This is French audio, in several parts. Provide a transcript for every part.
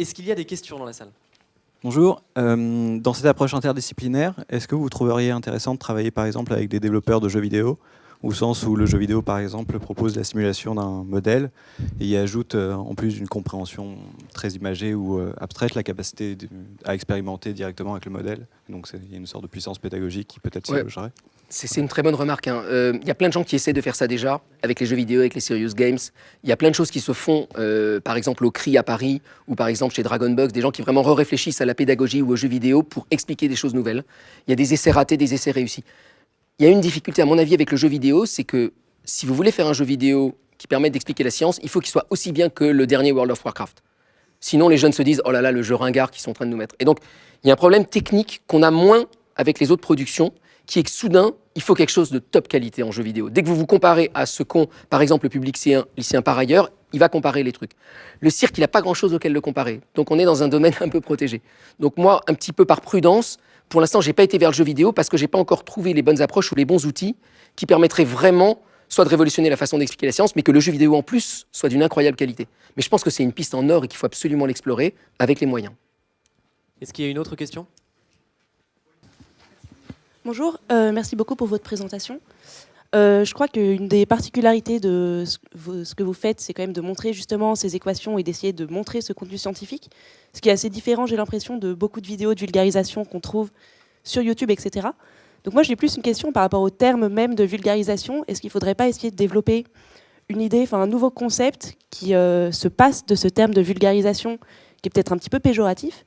Est-ce qu'il y a des questions dans la salle? Bonjour, dans cette approche interdisciplinaire, est-ce que vous trouveriez intéressant de travailler par exemple avec des développeurs de jeux vidéo, au sens où le jeu vidéo par exemple propose la simulation d'un modèle et y ajoute en plus d'une compréhension très imagée ou abstraite la capacité à expérimenter directement avec le modèle, donc il y a une sorte de puissance pédagogique qui peut-être s'y logerait. C'est une très bonne remarque. Il y a plein de gens qui essaient de faire ça déjà, avec les jeux vidéo, avec les serious games. Il y a plein de choses qui se font, par exemple au CRI à Paris, ou par exemple chez Dragonbox, des gens qui vraiment réfléchissent à la pédagogie ou aux jeux vidéo pour expliquer des choses nouvelles. Il y a des essais ratés, des essais réussis. Il y a une difficulté, à mon avis, avec le jeu vidéo, c'est que si vous voulez faire un jeu vidéo qui permette d'expliquer la science, il faut qu'il soit aussi bien que le dernier World of Warcraft. Sinon, les jeunes se disent « Oh là là, le jeu ringard qu'ils sont en train de nous mettre ». Et donc, il y a un problème technique qu'on a moins avec les autres productions, qui est que soudain, il faut quelque chose de top qualité en jeu vidéo. Dès que vous vous comparez à ce qu'ont, par exemple, le public lycéen par ailleurs, il va comparer les trucs. Le cirque, il n'a pas grand-chose auquel le comparer. Donc on est dans un domaine un peu protégé. Donc moi, un petit peu par prudence, pour l'instant, je n'ai pas été vers le jeu vidéo parce que je n'ai pas encore trouvé les bonnes approches ou les bons outils qui permettraient vraiment soit de révolutionner la façon d'expliquer la science, mais que le jeu vidéo en plus soit d'une incroyable qualité. Mais je pense que c'est une piste en or et qu'il faut absolument l'explorer avec les moyens. Est-ce qu'il y a une autre question? Bonjour, merci beaucoup pour votre présentation. Je crois qu'une des particularités de ce que vous faites, c'est quand même de montrer justement ces équations et d'essayer de montrer ce contenu scientifique, ce qui est assez différent, j'ai l'impression, de beaucoup de vidéos de vulgarisation qu'on trouve sur YouTube, etc. Donc moi, j'ai plus une question par rapport au terme même de vulgarisation. Est-ce qu'il ne faudrait pas essayer de développer une idée, enfin un nouveau concept qui se passe de ce terme de vulgarisation, qui est peut-être un petit peu péjoratif,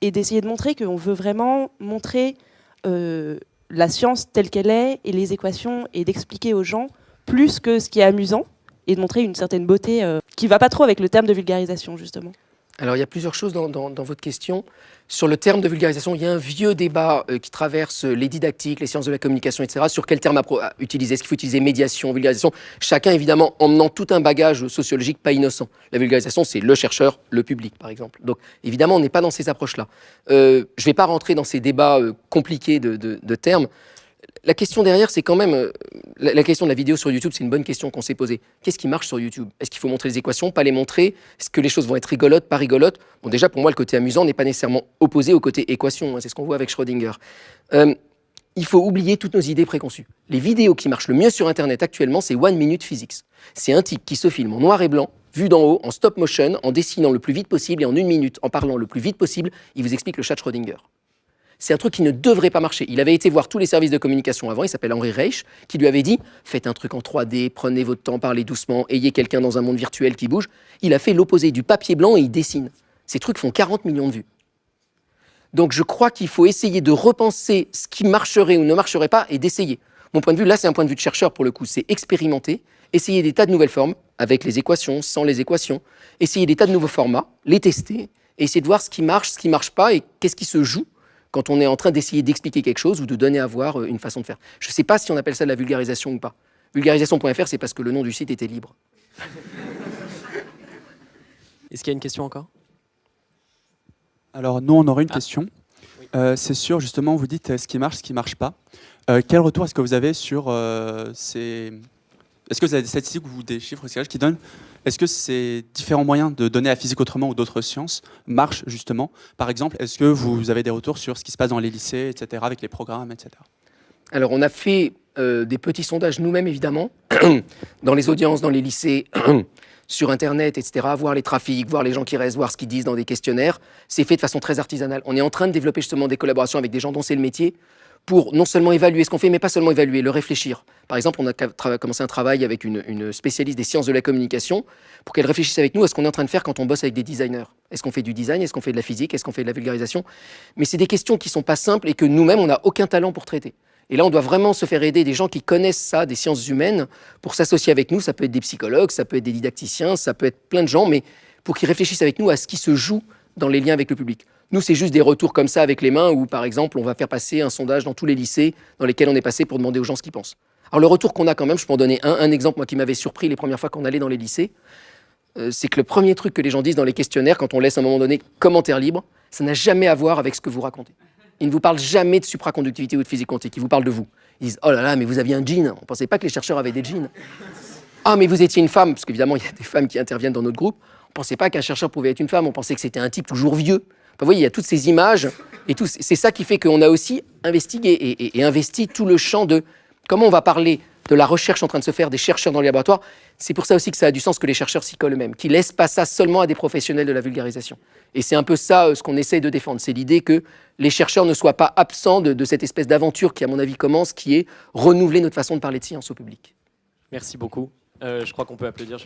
et d'essayer de montrer qu'on veut vraiment montrer la science telle qu'elle est et les équations et d'expliquer aux gens plus que ce qui est amusant et de montrer une certaine beauté qui ne va pas trop avec le terme de vulgarisation, justement. Alors, il y a plusieurs choses dans votre question. Sur le terme de vulgarisation, il y a un vieux débat qui traverse les didactiques, les sciences de la communication, etc. Sur quel terme utiliser. Est-ce qu'il faut utiliser médiation, vulgarisation? Chacun, évidemment, emmenant tout un bagage sociologique pas innocent. La vulgarisation, c'est le chercheur, le public, par exemple. Donc, évidemment, on n'est pas dans ces approches-là. Je ne vais pas rentrer dans ces débats compliqués de termes. La question derrière, c'est quand même... la question de la vidéo sur YouTube, c'est une bonne question qu'on s'est posée. Qu'est-ce qui marche sur YouTube? Est-ce qu'il faut montrer les équations, pas les montrer? Est-ce que les choses vont être rigolotes, pas rigolotes? Bon, déjà, pour moi, le côté amusant n'est pas nécessairement opposé au côté équation. C'est ce qu'on voit avec Schrödinger. Il faut oublier toutes nos idées préconçues. Les vidéos qui marchent le mieux sur Internet actuellement, c'est One Minute Physics. C'est un type qui se filme en noir et blanc, vu d'en haut, en stop motion, en dessinant le plus vite possible et en 1 minute, en parlant le plus vite possible, il vous explique le chat de Schrödinger. C'est un truc qui ne devrait pas marcher. Il avait été voir tous les services de communication avant, il s'appelle Henri Reich, qui lui avait dit « Faites un truc en 3D, prenez votre temps, parlez doucement, ayez quelqu'un dans un monde virtuel qui bouge ». Il a fait l'opposé, du papier blanc et il dessine. Ces trucs font 40 millions de vues. Donc je crois qu'il faut essayer de repenser ce qui marcherait ou ne marcherait pas et d'essayer. Mon point de vue, là c'est un point de vue de chercheur pour le coup, c'est expérimenter, essayer des tas de nouvelles formes, avec les équations, sans les équations, essayer des tas de nouveaux formats, les tester, et essayer de voir ce qui marche pas et qu'est-ce qui se joue quand on est en train d'essayer d'expliquer quelque chose ou de donner à voir une façon de faire. Je ne sais pas si on appelle ça de la vulgarisation ou pas. Vulgarisation.fr, c'est parce que le nom du site était libre. Est-ce qu'il y a une question encore? Alors nous, on aurait une question. Oui. C'est sûr, justement, vous dites ce qui marche pas. Quel retour est-ce que vous avez sur ces... Est-ce que vous avez des statistiques ou des chiffres qui donnent? Est-ce que ces différents moyens de donner la physique autrement ou d'autres sciences marchent justement? Par exemple, est-ce que vous avez des retours sur ce qui se passe dans les lycées, etc., avec les programmes, etc.? Alors, on a fait des petits sondages nous-mêmes, évidemment, dans les audiences, dans les lycées, sur Internet, etc., voir les trafics, voir les gens qui restent, voir ce qu'ils disent dans des questionnaires. C'est fait de façon très artisanale. On est en train de développer justement des collaborations avec des gens dont c'est le métier, pour non seulement évaluer ce qu'on fait, mais pas seulement évaluer, le réfléchir. Par exemple, on a commencé un travail avec une spécialiste des sciences de la communication pour qu'elle réfléchisse avec nous à ce qu'on est en train de faire quand on bosse avec des designers. Est-ce qu'on fait du design? Est-ce qu'on fait de la physique? Est-ce qu'on fait de la vulgarisation? Mais c'est des questions qui ne sont pas simples et que nous-mêmes, on n'a aucun talent pour traiter. Et là, on doit vraiment se faire aider des gens qui connaissent ça, des sciences humaines, pour s'associer avec nous. Ça peut être des psychologues, ça peut être des didacticiens, ça peut être plein de gens, mais pour qu'ils réfléchissent avec nous à ce qui se joue dans les liens avec le public. Nous, c'est juste des retours comme ça avec les mains où, par exemple, on va faire passer un sondage dans tous les lycées dans lesquels on est passé pour demander aux gens ce qu'ils pensent. Alors, le retour qu'on a quand même, je peux en donner un exemple, moi, qui m'avait surpris les premières fois qu'on allait dans les lycées, c'est que le premier truc que les gens disent dans les questionnaires, quand on laisse à un moment donné commentaire libre, ça n'a jamais à voir avec ce que vous racontez. Ils ne vous parlent jamais de supraconductivité ou de physique quantique, ils vous parlent de vous. Ils disent « Oh là là, mais vous aviez un jean, on ne pensait pas que les chercheurs avaient des jeans. » « Ah, mais vous étiez une femme », parce qu'évidemment, il y a des femmes qui interviennent dans notre groupe. On ne pensait pas qu'un chercheur pouvait être une femme, on pensait que c'était un type toujours vieux. Enfin, vous voyez, il y a toutes ces images, et c'est ça qui fait qu'on a aussi investigué et investi tout le champ de comment on va parler de la recherche en train de se faire des chercheurs dans les laboratoires. C'est pour ça aussi que ça a du sens que les chercheurs s'y collent eux-mêmes, qu'ils ne laissent pas ça seulement à des professionnels de la vulgarisation. Et c'est un peu ça ce qu'on essaye de défendre, c'est l'idée que les chercheurs ne soient pas absents de cette espèce d'aventure qui, à mon avis, commence, qui est renouveler notre façon de parler de science au public. Merci beaucoup. Je crois qu'on peut applaudir.